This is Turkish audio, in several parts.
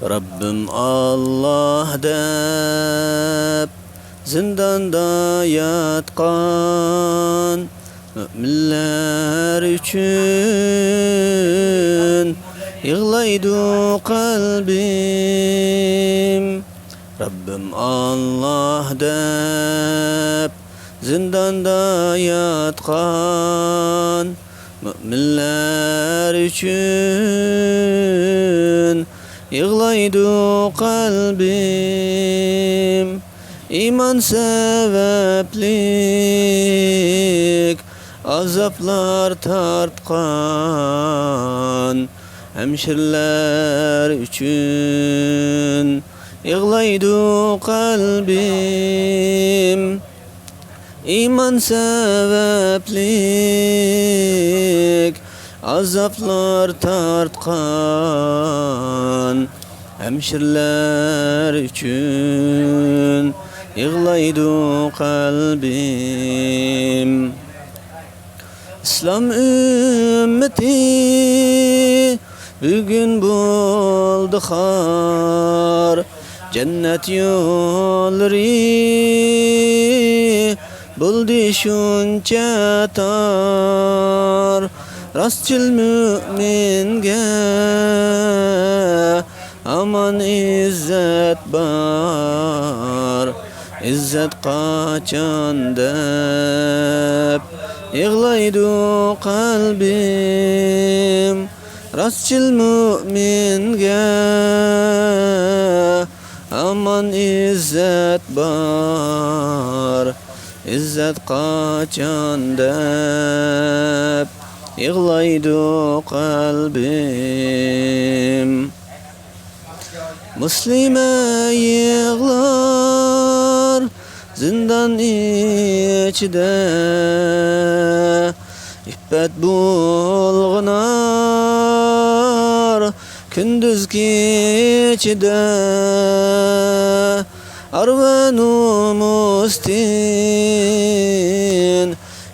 Rabbim Allah deb zindanda yatkan müminler üçün yığlaydı kalbim. Rabbim Allah deb zindanda yatkan müminler üçün yığlaydı kalbim. İman sebeplik azaplar tartkan hemşirler üçün yığlaydı kalbim. İman sebeplik azaplar tartkan hemşirler üçün yığlaydı kalbim. İslam ümmeti bugün buldu har, cennet yolları buldu şunca tar. Rastçıl müminge aman izzet bar, izzet kaçan dep yığlaydı kalbim. Rastçıl müminge aman izzet bar, izzet kaçan dep yığlaydı kalbim. Müslüme yığlar zindan içide, iffet bulgunar kündüz gecede. Arvanu mustin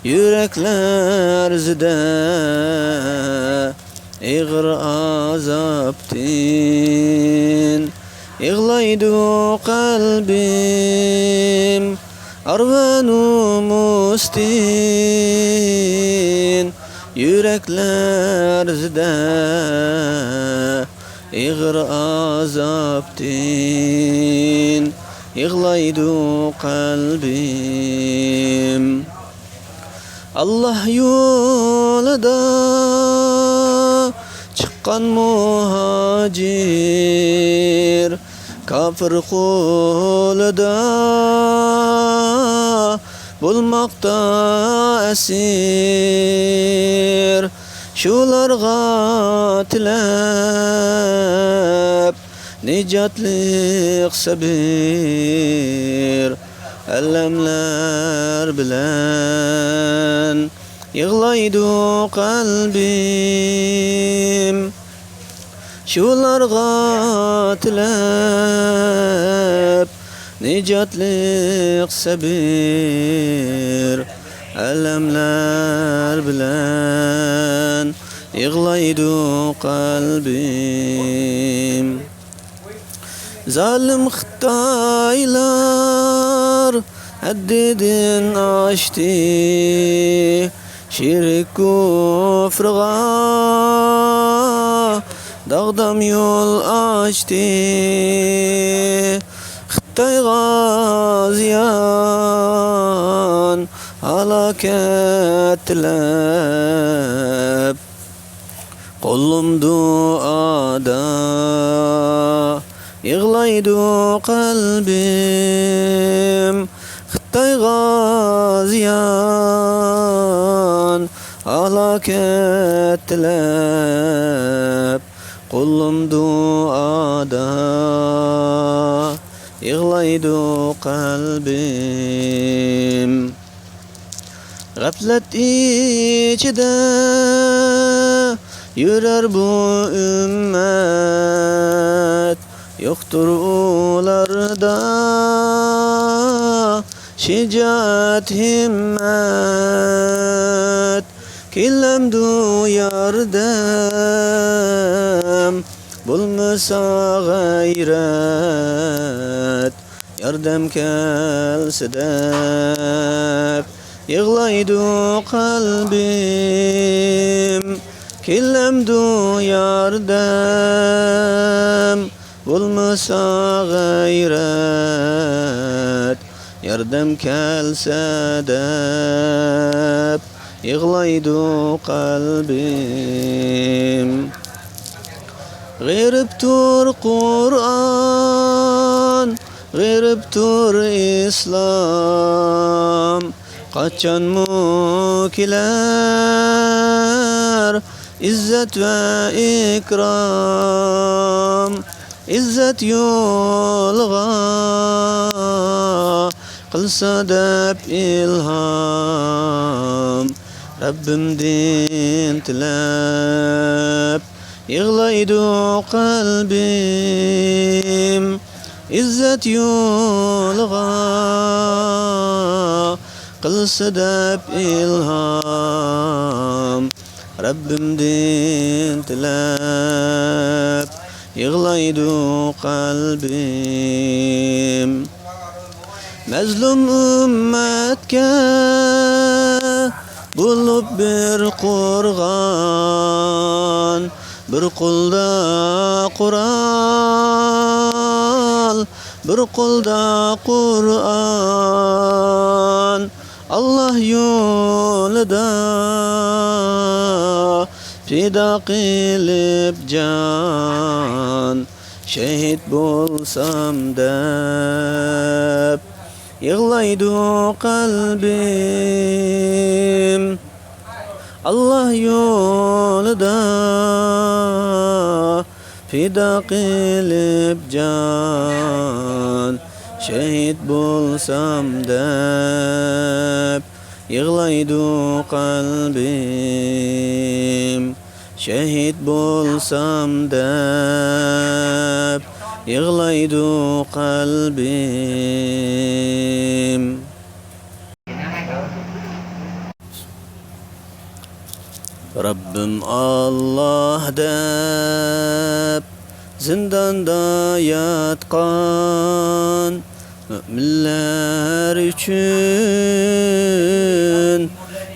yürekler zide, İğir azaptin yığlaydı kalbim. Arvanu mustin yürekler zide, İğir azaptin yığlaydı kalbim. Allah yolunda çıkan muhacir, kafir kolunda bulmakta esir. Şularga tilep nicatlik sabir, elemler bilen yığlaydı kalbim. Şularga tilep nicatlik sabir, elemler bilen yığlaydı kalbim. Zalim Xitaylar haddidin aştı, şirk küfrga dağdam yol açtı. Xitayga ziyan halaket tilep, Kolum duada yığlaydı kalbim. Xitayga ziyan halaket tilep, Kolum duada yığlaydı kalbim. Gaflet içide yürür bu ümmet, yoktur ularda şicaat himmet. Killemdu yardem bulmasa gayret, yardem kelse dep yığlaydu kalbim. Killemdu yardem bulmasa gayret, yardem kelse dep yığlaydu kalbim. G'iribtur Kur'an, g'iribtur İslam, qachon kelar izzat ve ikram. İzzat yo'lga qilsa deb ilham, Rabbimden tilab yig'laydu qalbim. İzzat yo'lga qilsa deb ilham, Rabbimden tilab yig'laydu qalbim. Mazlum ummatga bulup bir qo'rg'on, bir qo'lda Qur'on, bir qo'lda Qur'on. Allah yo'lida fida qilib jon, shahid bo'lsam deb yig'laydu qalbim. Allah yo'lida fida qilib jon, shahid bo'lsam deb yig'laydu qalbim. Shahid bo'lsam deb yig'laydu qalbim. Rabbim Allah deb zindonda yotgan müminler üçün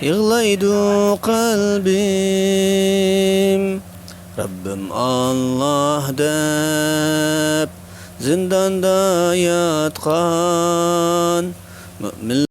yig'laydu qalbim. Rabbim Allah deb zindonda yotgan mümin